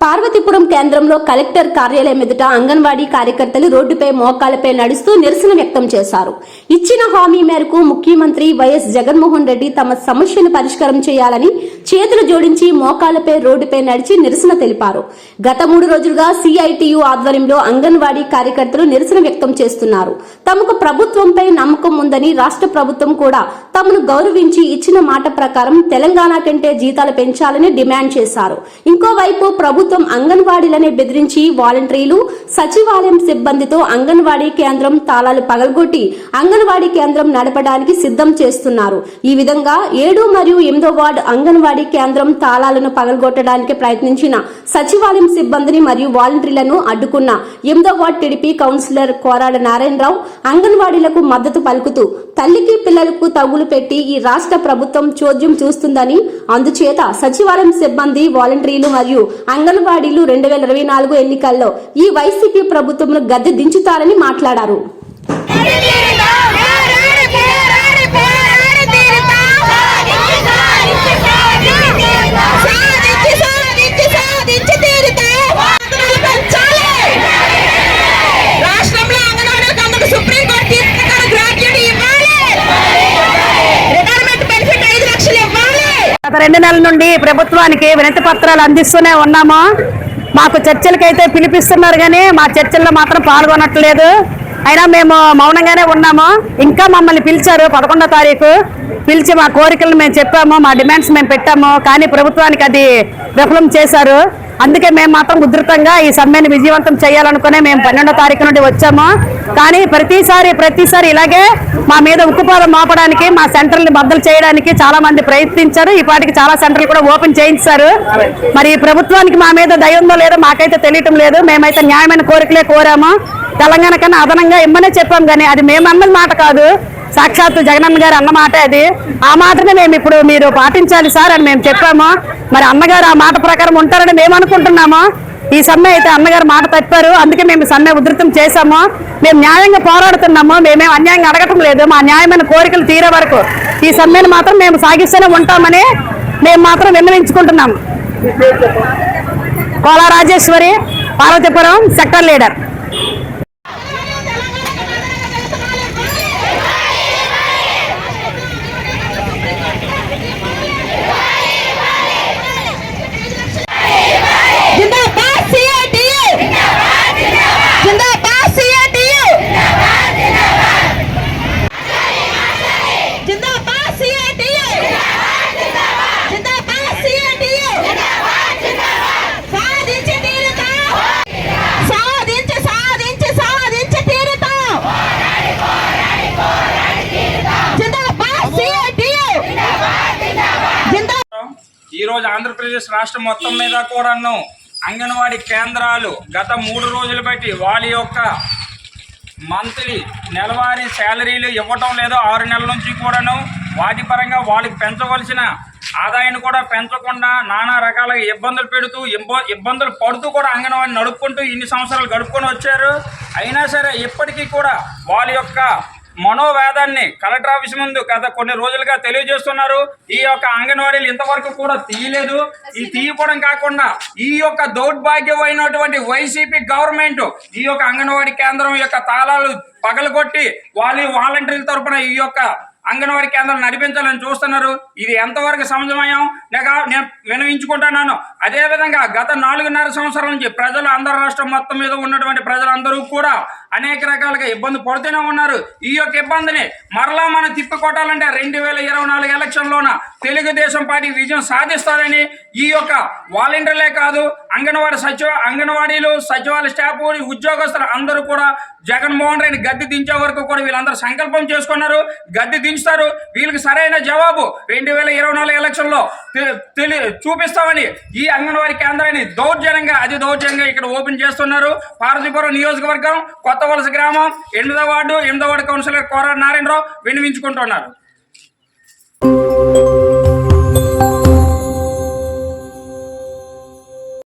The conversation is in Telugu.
పార్వతీపురం కేంద్రంలో కలెక్టర్ కార్యాలయం ఎదుట అంగన్వాడీ కార్యకర్తలు రోడ్డుపై మోకాలపై నడుస్తూ నిరసన వ్యక్తం చేశారు. ఇచ్చిన హామీ మేరకు ముఖ్యమంత్రి వైఎస్ జగన్మోహన్ రెడ్డి తమ సమస్యను పరిష్కారం చేయాలని చేతులు జోడించి మోకాలపై రోడ్డుపై నడిచి నిరసన తెలిపారు. గత 3 రోజులుగా సిఐటియు ఆధ్వర్యంలో అంగన్వాడీ కార్యకర్తలు నిరసన వ్యక్తం చేస్తున్నారు. తమకు ప్రభుత్వంపై నమ్మకం ఉందని, రాష్ట్ర ప్రభుత్వం కూడా తమను గౌరవించి ఇచ్చిన మాట ప్రకారం తెలంగాణ కంటే జీతాలు పెంచాలని డిమాండ్ చేశారు. ఇంకోవైపు ప్రభుత్వం అంగన్వాడీలనే బెదిరించి వాలంటీర్లు, సచివాలయం సిబ్బందితో అంగన్వాడీ కేంద్రం తాళాలు పగలగొట్టి అంగన్వాడీ కేంద్రం నడపడానికి సిద్ధం చేస్తున్నారు. ఈ విధంగా 7 మరియు 8వ వార్డు అంగన్వాడీ కేంద్రం తాళాలను పగలగొట్టడానికి ప్రయత్నించిన సచివాలయం సిబ్బందిని మరియు వాలంటీర్లను అడ్డుకున్న 8వ ward TDP councillor Korada Narayanarao అంగన్వాడీలకు మద్దతు పలుకుతూ తల్లికి పిల్లలకు తగులు పెట్టి ఈ రాష్ట్ర ప్రభుత్వం చోద్యం చూస్తుందని, అందుచేత సచివాలయం సిబ్బంది, వాలంటీర్లు మరియు అంగన్వాడీలు 2024 ఎన్నికల్లో ఈ వైసీపీ ప్రభుత్వం గద్దె దించుతారని మాట్లాడారు. గత 2 నెలల నుండి ప్రభుత్వానికి వినతి పత్రాలు అందిస్తూనే ఉన్నాము. మాకు చర్చలకైతే పిలిపిస్తున్నారు కానీ మా చర్చల్లో మాత్రం పాల్గొనట్లేదు. అయినా మేము మౌనంగానే ఉన్నాము. ఇంకా మమ్మల్ని పిలిచారు 11వ తారీఖు. పిలిచి మా కోరికలను మేము చెప్పాము, మా డిమాండ్స్ మేము పెట్టాము. కానీ ప్రభుత్వానికి అది విఫలం చేశారు. అందుకే మేము మాత్రం ఉధృతంగా ఈ సమ్మెను విజయవంతం చేయాలనుకునే మేము 12వ తారీఖు నుండి వచ్చాము. కానీ ప్రతిసారి ఇలాగే మా మీద ఉక్కుపాదం మోపడానికి, మా సెంటర్ని బద్దలు చేయడానికి చాలా మంది ప్రయత్నించారు. ఇప్పటికి చాలా సెంటర్లు కూడా ఓపెన్ చేయించారు. మరి ప్రభుత్వానికి మా మీద దయ ఉందో లేదో మాకైతే తెలియటం లేదు. మేమైతే న్యాయమైన కోరికలే కోరాము. తెలంగాణ కన్నా అదనంగా ఇమ్మనే చెప్పాం కానీ అది మేము అన్నది మాట కాదు, సాక్షాత్తు జగనన్న గారు అన్న మాట అది. ఆ మాటనే మేము ఇప్పుడు మీరు పాటించాలి సార్ అని మేము చెప్పాము. మరి అన్నగారు ఆ మాట ప్రకారం ఉంటారని మేము అనుకుంటున్నాము. ఈ సమ్మె అయితే అన్నగారు మాట తప్పారు. అందుకే మేము సమ్మె ఉధృతం చేశాము. మేము న్యాయంగా పోరాడుతున్నాము. మేమేం అన్యాయంగా అడగటం లేదు. మా న్యాయమైన కోరికలు తీరే వరకు ఈ సమ్మెను మాత్రం మేము సాగిస్తూనే ఉంటామని మేము మాత్రం విన్నవించుకుంటున్నాము. Kola Rajeshwari, Parvathipuram sector leader. ఈరోజు ఆంధ్రప్రదేశ్ రాష్ట్రం మొత్తం మీద కూడాను అంగన్వాడీ కేంద్రాలు గత 3 రోజులు బట్టి వాళ్ళ యొక్క మంత్లీ నెలవారీ శాలరీలు ఇవ్వటం లేదు. 6 నెలల నుంచి కూడాను వాటి పరంగా వాళ్ళకి పెంచవలసిన ఆదాయాన్ని కూడా పెంచకుండా నానా రకాలుగా ఇబ్బందులు పెడుతూ ఇబ్బందులు పడుతూ కూడా అంగన్వాడీ నడుపుకుంటూ ఇన్ని సంవత్సరాలు గడుపుకొని వచ్చారు. అయినా సరే ఇప్పటికీ కూడా వాళ్ళ యొక్క మనోవేదాన్ని కలెక్టర్ ఆఫీస్ ముందు గత కొన్ని రోజులుగా తెలియజేస్తున్నారు. ఈ యొక్క అంగన్వాడీలు ఇంతవరకు కూడా తీయలేదు. ఈ తీయడం కాకుండా ఈ యొక్క దౌర్భాగ్యమైనటువంటి వైసీపీ గవర్నమెంట్ ఈ యొక్క అంగన్వాడీ కేంద్రం యొక్క తాళాలు పగలగొట్టి వాలంటీర్ల తరపున ఈ యొక్క అంగన్వాడీ కేంద్రాలు నడిపించాలని చూస్తున్నారు. ఇది ఎంతవరకు సమంజసం నేను వినవించుకుంటున్నాను. అదేవిధంగా గత 4.5 సంవత్సరాల నుంచి ప్రజలు ఆంధ్ర రాష్ట్రం మొత్తం మీద ఉన్నటువంటి ప్రజలందరూ కూడా అనేక రకాలుగా ఇబ్బంది పడుతూనే ఉన్నారు. ఈ యొక్క ఇబ్బందిని మరలా మనం తిప్పికొట్టాలంటే 2024 ఎలక్షన్లోన తెలుగుదేశం పార్టీ విజయం సాధిస్తారని ఈ యొక్క వాలంటీర్లే కాదు అంగన్వాడీలు, సచివాలయ స్టాఫ్, ఉద్యోగస్తులు అందరూ కూడా జగన్మోహన్ రెడ్డి గద్దె దించే వరకు కూడా వీళ్ళందరూ సంకల్పం చేసుకున్నారు. గద్దె దించుతారు. వీళ్ళకి సరైన జవాబు 2024 ఎలక్షన్లో చూపిస్తామని ఈ అంగన్వాడీ కేంద్రాన్ని అతి దౌర్జన్యంగా ఇక్కడ ఓపెన్ చేస్తున్నారు. పార్వతీపురం నియోజకవర్గం కొత్త వలస గ్రామం 8వ వార్డు కౌన్సిలర్ కోరాడ నారాయణరావు విన్నవించుకుంటున్నారు.